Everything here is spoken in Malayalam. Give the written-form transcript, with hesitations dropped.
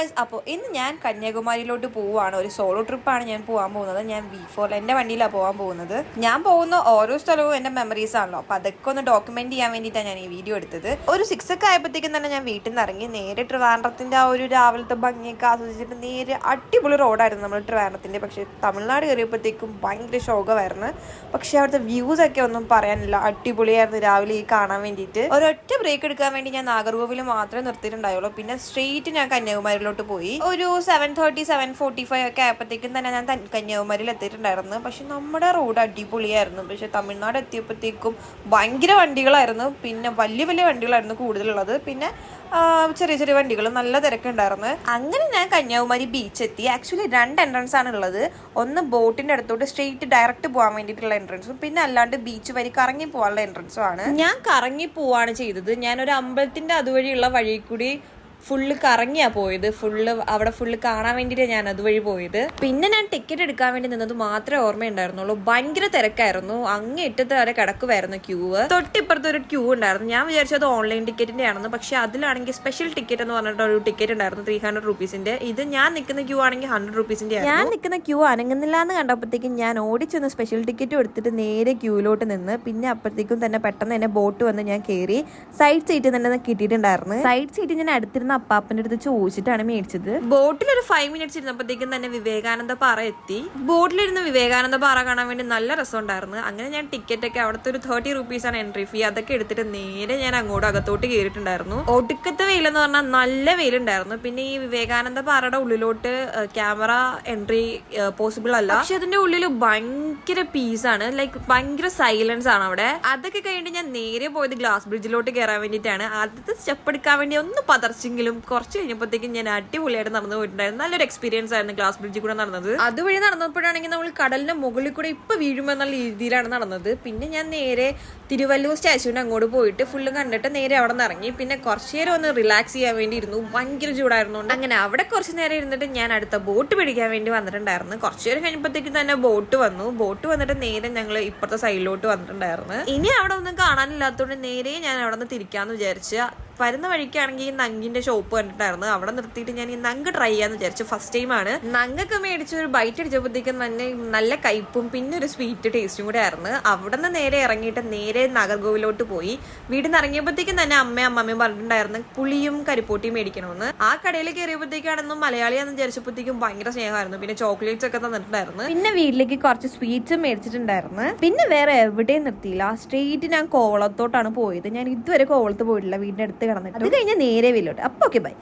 ഗായ്സ്, അപ്പോൾ ഇന്ന് ഞാൻ കന്യാകുമാരിയിലോട്ട് പോവുകയാണ്. ഒരു സോളോ ട്രിപ്പാണ് ഞാൻ പോകാൻ പോകുന്നത്. ഞാൻ V4 എൻ്റെ വണ്ടിയിലാണ് പോകാൻ പോകുന്നത്. ഞാൻ പോകുന്ന ഓരോ സ്ഥലവും എൻ്റെ മെമ്മറീസ് ആണല്ലോ, അപ്പോൾ അതൊക്കെ ഒന്ന് ഡോക്യുമെന്റ് ചെയ്യാൻ വേണ്ടിയിട്ടാണ് ഞാൻ ഈ വീഡിയോ എടുത്തത്. ഒരു 6 ഒക്കെ ആയപ്പോഴത്തേക്കും തന്നെ ഞാൻ വീട്ടിൽ നിന്ന് ഇറങ്ങി നേരെ ട്രിവാൻഡ്രത്തിൻ്റെ ആ ഒരു രാവിലത്തെ ഭംഗിയൊക്കെ ആസ്വദിച്ചിട്ട് നേരെ അടിപൊളി റോഡായിരുന്നു നമ്മൾ ട്രിവാൻഡ്രത്തിൻ്റെ. പക്ഷേ തമിഴ്നാട് കയറിയപ്പോഴത്തേക്കും ഭയങ്കര ശോകമായിരുന്നു. പക്ഷേ അവിടുത്തെ വ്യൂസ് ഒക്കെ ഒന്നും പറയാനില്ല, അടിപൊളിയായിരുന്നു രാവിലെ ഈ കാണാൻ വേണ്ടിയിട്ട്. ഒരൊറ്റ ബ്രേക്ക് എടുക്കാൻ വേണ്ടി ഞാൻ നാഗർകോവിൽ മാത്രമേ നിർത്തിയിട്ടുണ്ടായുള്ളൂ. പിന്നെ സ്ട്രെയിറ്റ് ഞാൻ കന്യാകുമാരിയിലോട്ട് പോയി. ഒരു 7:30 7:45 ഒക്കെ ആയപ്പോഴത്തേക്കും തന്നെ ഞാൻ കന്യാകുമാരിയിൽ എത്തിയിട്ടുണ്ടായിരുന്നു. പക്ഷെ നമ്മുടെ റോഡ് അടിപൊളിയായിരുന്നു. പക്ഷെ തമിഴ്നാട് എത്തിയപ്പോഴത്തേക്കും ഭയങ്കര വണ്ടികളായിരുന്നു. പിന്നെ വലിയ വലിയ വണ്ടികളായിരുന്നു കൂടുതലുള്ളത്. പിന്നെ ചെറിയ ചെറിയ വണ്ടികൾ, നല്ല തിരക്കുണ്ടായിരുന്നു. അങ്ങനെ ഞാൻ കന്യാകുമാരി ബീച്ച് എത്തി. ആക്ച്വലി 2 എൻട്രൻസ് ആണ് ഉള്ളത്. ഒന്ന് ബോട്ടിന്റെ അടുത്തോട്ട് സ്ട്രെയിറ്റ് ഡയറക്റ്റ് പോകാൻ വേണ്ടിയിട്ടുള്ള എൻട്രൻസും പിന്നെ അല്ലാണ്ട് ബീച്ച് വഴി കറങ്ങി പോകാനുള്ള എൻട്രൻസും ആണ്. ഞാൻ കറങ്ങി പോവാണ് ചെയ്തത്. ഞാനൊരു അമ്പലത്തിന്റെ അതുവഴിയുള്ള വഴി കൂടി ഫുള്ള് കറങ്ങിയാ പോയത്. അവിടെ ഫുള്ള് കാണാൻ വേണ്ടിയിട്ട് ഞാൻ അതുവഴി പോയത്. പിന്നെ ഞാൻ ടിക്കറ്റ് എടുക്കാൻ വേണ്ടി നിന്നത് മാത്രമേ ഓർമ്മയുണ്ടായിരുന്നുള്ളൂ. ഭയങ്കര തിരക്കായിരുന്നു. അങ്ങേ ഇട്ടത്ത് വരെ കിടക്കുമായിരുന്നു ക്യൂവ്. തൊട്ടിപ്പുറത്ത് ഒരു ക്യൂ ഉണ്ടായിരുന്നു. ഞാൻ വിചാരിച്ചത് ഓൺലൈൻ ടിക്കറ്റിന്റെ ആണെന്ന്. പക്ഷെ അതിലാണെങ്കിൽ സ്പെഷ്യൽ ടിക്കറ്റ് എന്ന് പറഞ്ഞിട്ട് ഒരു ടിക്കറ്റ് ഉണ്ടായിരുന്നു 300 റുപ്പീസിന്റെ. ഇത് ഞാൻ നിൽക്കുന്ന ക്യൂ ആണെങ്കിൽ 100 റുപ്പീസിന്റെ. ഞാൻ നിൽക്കുന്ന ക്യൂ അനങ്ങുന്നില്ല എന്ന് കണ്ടപ്പോഴത്തേക്കും ഞാൻ ഓടിച്ചൊന്ന് സ്പെഷ്യൽ ടിക്കറ്റ് എടുത്തിട്ട് നേരെ ക്യൂവിലോട്ട് നിന്ന്. പിന്നെ അപ്പോഴത്തേക്കും തന്നെ പെട്ടെന്ന് തന്നെ ബോട്ട് വന്ന് ഞാൻ കയറി. സൈഡ് സീറ്റ് തന്നെ കിട്ടിയിട്ടുണ്ടായിരുന്നു. സൈഡ് സീറ്റ് ഞാൻ അടുത്തിരുന്ന അപ്പാപ്പന്റെ അടുത്ത് ചോദിച്ചിട്ടാണ് മേടിച്ചത്. ബോട്ടിൽ ഒരു 5 മിനിറ്റ്സ് ഇരുന്നപ്പോഴത്തേക്കും തന്നെ വിവേകാനന്ദ പാറ എത്തി. ബോട്ടിലിരുന്ന് വിവേകാനന്ദ പാറ കാണാൻ വേണ്ടി നല്ല രസമുണ്ടായിരുന്നു. അങ്ങനെ ഞാൻ ടിക്കറ്റ് ഒക്കെ അവിടുത്തെ ഒരു 30 റുപ്പീസാണ് എൻട്രി ഫീ. അതൊക്കെ എടുത്തിട്ട് നേരെ ഞാൻ അങ്ങോട്ട് അകത്തോട്ട് കയറിയിട്ടുണ്ടായിരുന്നു. ഒടുക്കത്തെ വെയിലെന്ന് പറഞ്ഞാൽ നല്ല വെയിലുണ്ടായിരുന്നു. പിന്നെ ഈ വിവേകാനന്ദ പാറയുടെ ഉള്ളിലോട്ട് ക്യാമറ എൻട്രി പോസിബിൾ അല്ല. പക്ഷെ അതിന്റെ ഉള്ളിൽ ഭയങ്കര പീസാണ്, ലൈക്ക് ഭയങ്കര സൈലൻസ് ആണ് അവിടെ. അതൊക്കെ കഴിഞ്ഞിട്ട് ഞാൻ നേരെ പോയത് ഗ്ലാസ് ബ്രിഡ്ജിലോട്ട് കയറാൻ വേണ്ടിയിട്ടാണ്. ആദ്യത്തെ സ്റ്റെപ്പ് എടുക്കാൻ വേണ്ടി ഒന്ന് പതർച്ചെങ്കിലും കുറച്ച് കഴിഞ്ഞപ്പോഴത്തേക്കും ഞാൻ അടിപൊളിയായിട്ട് നടന്നു പോയിട്ടുണ്ടായിരുന്നു. നല്ലൊരു എക്സ്പീരിയൻസ് ആയിരുന്നു ഗ്ലാസ് ബ്രിഡ്ജിൽ കൂടെ നടന്നത്. അതുവഴി നടന്നപ്പോഴാണെങ്കിൽ നമ്മൾ കടലിന്റെ മുകളിൽ കൂടെ ഇപ്പൊ വീഴുമെന്നുള്ള രീതിയിലാണ് നടന്നത്. പിന്നെ ഞാൻ നേരെ തിരുവല്ലൂർ സ്റ്റാച്യൂവിന് അങ്ങോട്ട് പോയിട്ട് ഫുള്ള് കണ്ടിട്ട് നേരെ അവിടെ നിന്ന് ഇറങ്ങി. പിന്നെ കുറച്ചു നേരം ഒന്ന് റിലാക്സ് ചെയ്യാൻ വേണ്ടി ഇരുന്നു. ഭയങ്കര ചൂടായിരുന്നുകൊണ്ട് അങ്ങനെ അവിടെ കുറച്ച് നേരം ഇരുന്നിട്ട് ഞാൻ അടുത്ത ബോട്ട് പിടിക്കാൻ വേണ്ടി വന്നിട്ടുണ്ടായിരുന്നു. കുറച്ചു നേരം കഴിഞ്ഞപ്പോഴത്തേക്കും തന്നെ ബോട്ട് വന്നു. ബോട്ട് വന്നിട്ട് നേരെ ഞങ്ങൾ ഇപ്പുറത്തെ സൈഡിലോട്ട് വന്നിട്ടുണ്ടായിരുന്നു. ഇനി അവിടെ ഒന്നും കാണാനില്ലാത്തതുകൊണ്ട് നേരെ ഞാൻ അവിടെ നിന്ന് തിരിക്കാന്ന് വിചാരിച്ച് വരുന്ന വഴിക്കാണെങ്കിൽ ഈ നങ്കിന്റെ ഷോപ്പ് കണ്ടിട്ടായിരുന്നു. അവിടെ നിർത്തിയിട്ട് ഞാൻ ഈ നങ്ക് ട്രൈ ചെയ്യാന്ന് വിചാരിച്ചു. ഫസ്റ്റ് ടൈമാണ്. നങ്കൊക്കെ മേടിച്ച് ഒരു ബൈറ്റ് അടിച്ചപ്പോഴത്തേക്കും തന്നെ നല്ല കയ്പും പിന്നെ ഒരു സ്വീറ്റ് ടേസ്റ്റും കൂടെ ആയിരുന്നു. അവിടെ നിന്ന് നേരെ ഇറങ്ങിയിട്ട് നേരെ നാഗർകോവിലോട്ട് പോയി. വീട്ടിൽ നിന്ന് ഇറങ്ങിയപ്പോഴത്തേക്കും തന്നെ അമ്മയും പറഞ്ഞിട്ടുണ്ടായിരുന്നു പുളിയും കരിപ്പോട്ടിയും മേടിക്കണമെന്ന്. ആ കടയിൽ കയറിയപ്പോഴത്തേക്കാണെന്നും മലയാളിയാന്ന് വിചാരിച്ചപ്പോഴത്തേക്കും ഭയങ്കര സ്നേഹമായിരുന്നു. പിന്നെ ചോക്ലേറ്റ്സ് ഒക്കെ തന്നിട്ടുണ്ടായിരുന്നു. പിന്നെ വീട്ടിലേക്ക് കുറച്ച് സ്വീറ്റ്സും മേടിച്ചിട്ടുണ്ടായിരുന്നു. പിന്നെ വേറെ എവിടെയും നിർത്തിയില്ല. സ്ട്രെയിറ്റ് ഞാൻ കോവളത്തോട്ടാണ് പോയത്. ഞാൻ ഇതുവരെ കോവളത്ത് പോയിട്ടില്ല, വീടിന്റെ അടുത്ത് കിടന്നിട്ട്. അത് കഴിഞ്ഞാൽ നേരെ വീട്ടിലോട്ട്. അപ്പൊ ഓക്കെ, ബൈ.